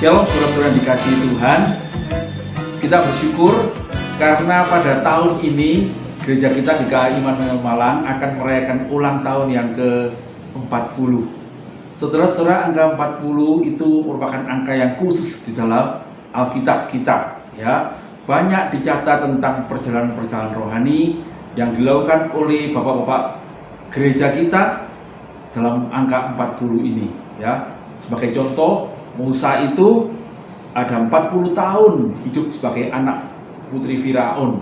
Shalom saudara-saudara yang dikasihi Tuhan. Kita bersyukur karena pada tahun ini gereja kita GKI Immanuel Malang akan merayakan ulang tahun yang ke-40. Saudara-saudara, angka 40 itu merupakan angka yang khusus di dalam Alkitab kita, ya. Banyak dicatat tentang perjalanan-perjalanan rohani yang dilakukan oleh bapak-bapak gereja kita dalam angka 40 ini, ya. Sebagai contoh, Musa itu ada 40 tahun hidup sebagai anak putri Firaun.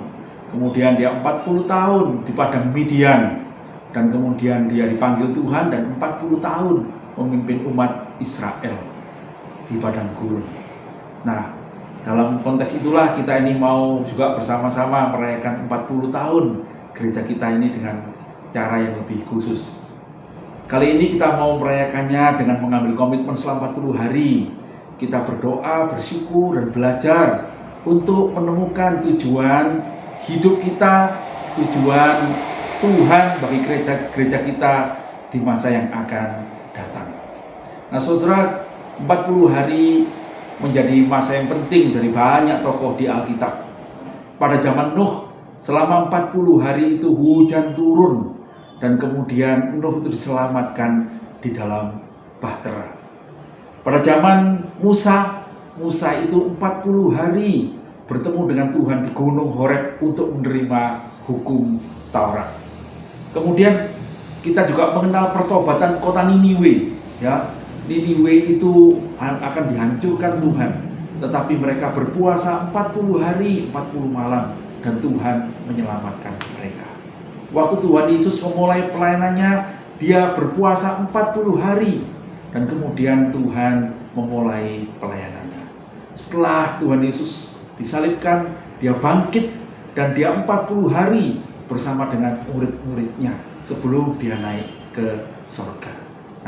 Kemudian dia 40 tahun di padang Midian. Dan kemudian dia dipanggil Tuhan dan 40 tahun memimpin umat Israel di padang gurun. Nah, dalam konteks itulah kita ini mau juga bersama-sama merayakan 40 tahun gereja kita ini dengan cara yang lebih khusus. Kali ini kita mau merayakannya dengan mengambil komitmen selama 40 hari. Kita berdoa, bersyukur, dan belajar untuk menemukan tujuan hidup kita, tujuan Tuhan bagi gereja kita di masa yang akan datang. Nah saudara, 40 hari menjadi masa yang penting dari banyak tokoh di Alkitab. Pada zaman Nuh, selama 40 hari itu hujan turun. Dan kemudian Nuh itu diselamatkan di dalam bahtera. Pada zaman Musa itu 40 hari bertemu dengan Tuhan di Gunung Horeb untuk menerima hukum Taurat. Kemudian kita juga mengenal pertobatan kota Niniwe, ya. Niniwe itu akan dihancurkan Tuhan, tetapi mereka berpuasa 40 hari, 40 malam dan Tuhan menyelamatkan mereka. Waktu Tuhan Yesus memulai pelayanannya, dia berpuasa 40 hari dan kemudian Tuhan memulai pelayanannya. Setelah Tuhan Yesus disalibkan, dia bangkit dan dia 40 hari bersama dengan murid-muridnya sebelum dia naik ke surga.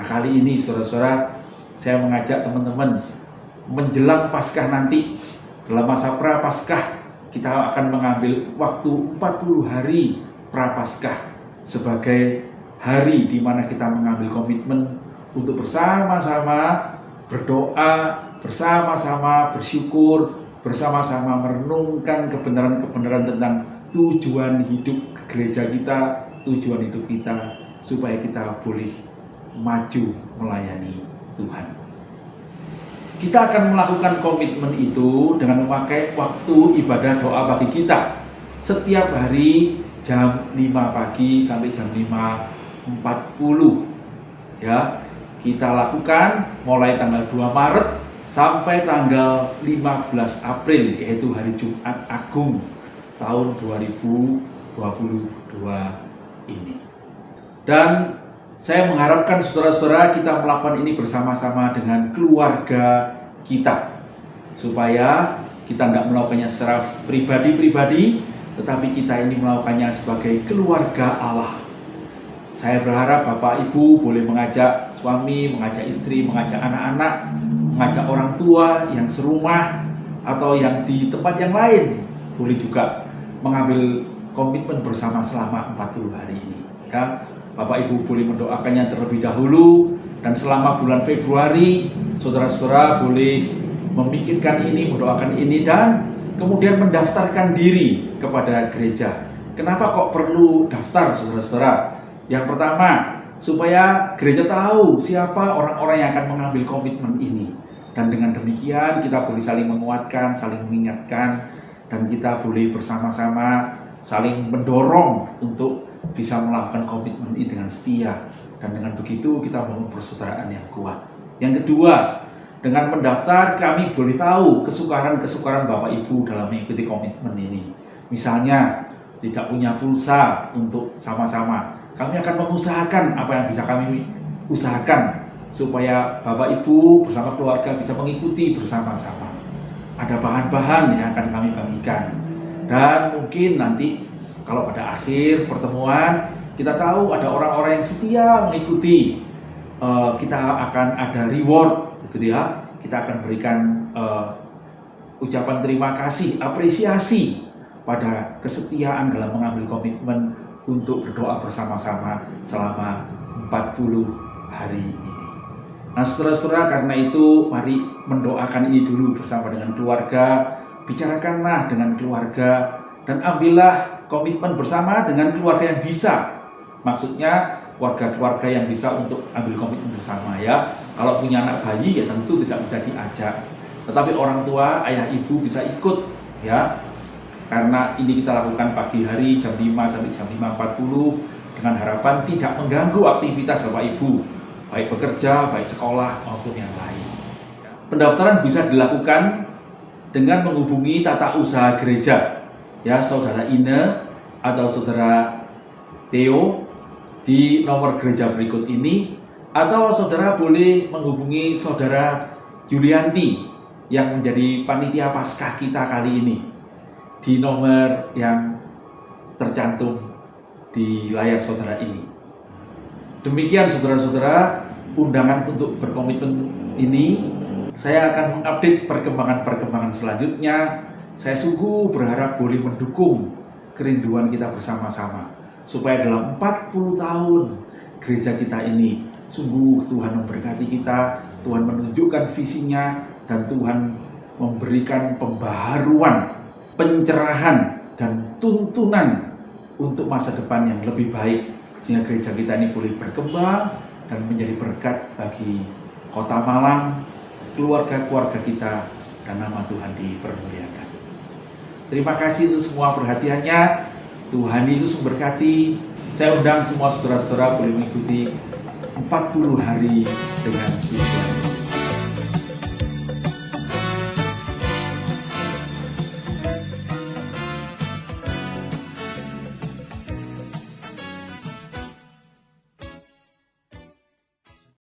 Nah, kali ini saudara-saudara, saya mengajak teman-teman menjelang Paskah nanti, dalam masa pra-Paskah kita akan mengambil waktu 40 hari Prapaskah sebagai hari di mana kita mengambil komitmen untuk bersama-sama berdoa, bersama-sama bersyukur, bersama-sama merenungkan kebenaran-kebenaran tentang tujuan hidup gereja kita, tujuan hidup kita, supaya kita boleh maju melayani Tuhan. Kita akan melakukan komitmen itu dengan memakai waktu ibadah doa bagi kita setiap hari jam 5 pagi sampai jam 5.40, ya. Kita lakukan mulai tanggal 2 Maret sampai tanggal 15 April, yaitu hari Jumat Agung tahun 2022 ini. Dan saya mengharapkan saudara-saudara kita melakukan ini bersama-sama dengan keluarga kita, supaya kita tidak melakukannya secara pribadi-pribadi, tetapi kita ini melakukannya sebagai keluarga Allah. Saya berharap Bapak Ibu boleh mengajak suami, mengajak istri, mengajak anak-anak, mengajak orang tua yang serumah atau yang di tempat yang lain, boleh juga mengambil komitmen bersama selama 40 hari ini, ya. Bapak Ibu boleh mendoakannya terlebih dahulu, dan selama bulan Februari saudara-saudara boleh memikirkan ini, mendoakan ini, dan kemudian mendaftarkan diri kepada gereja. Kenapa kok perlu daftar, saudara-saudara? Yang pertama, supaya gereja tahu siapa orang-orang yang akan mengambil komitmen ini. Dan dengan demikian kita boleh saling menguatkan, saling mengingatkan, dan kita boleh bersama-sama saling mendorong untuk bisa melakukan komitmen ini dengan setia. Dan dengan begitu kita membangun persaudaraan yang kuat. Yang kedua, dengan mendaftar kami boleh tahu kesukaran-kesukaran Bapak Ibu dalam mengikuti komitmen ini. Misalnya tidak punya pulsa untuk sama-sama, kami akan mengusahakan apa yang bisa kami usahakan supaya Bapak Ibu bersama keluarga bisa mengikuti bersama-sama. Ada bahan-bahan yang akan kami bagikan. Dan mungkin nanti kalau pada akhir pertemuan kita tahu ada orang-orang yang setia mengikuti, kita akan ada reward, gitu ya. Kita akan berikan ucapan terima kasih, apresiasi pada kesetiaan dalam mengambil komitmen untuk berdoa bersama-sama selama 40 hari ini. Nah saudara-saudara, karena itu mari mendoakan ini dulu bersama dengan keluarga. Bicarakanlah dengan keluarga dan ambillah komitmen bersama dengan keluarga yang bisa. Maksudnya keluarga-keluarga yang bisa untuk ambil komitmen bersama ya. Kalau punya anak bayi ya tentu tidak bisa diajak. Tetapi orang tua, ayah ibu bisa ikut ya. Karena ini kita lakukan pagi hari jam 5 sampai jam 5.40 dengan harapan tidak mengganggu aktivitas Bapak Ibu, baik bekerja, baik sekolah maupun yang lain. Pendaftaran bisa dilakukan dengan menghubungi tata usaha gereja, ya Saudara Ine atau Saudara Theo di nomor gereja berikut ini, atau Saudara boleh menghubungi Saudara Julianti yang menjadi panitia Paskah kita kali ini di nomor yang tercantum di layar saudara ini. Demikian saudara-saudara, undangan untuk berkomitmen ini. Saya akan mengupdate perkembangan-perkembangan selanjutnya. Saya sungguh berharap boleh mendukung kerinduan kita bersama-sama, supaya dalam 40 tahun gereja kita ini, sungguh Tuhan memberkati kita, Tuhan menunjukkan visinya, dan Tuhan memberikan pembaharuan, pencerahan, dan tuntunan untuk masa depan yang lebih baik, sehingga gereja kita ini boleh berkembang dan menjadi berkat bagi Kota Malang, keluarga-keluarga kita, dan nama Tuhan dipermuliakan. Terima kasih untuk semua perhatiannya. Tuhan Yesus memberkati. Saya undang semua saudara-saudara boleh mengikuti 40 hari dengan Tuhan.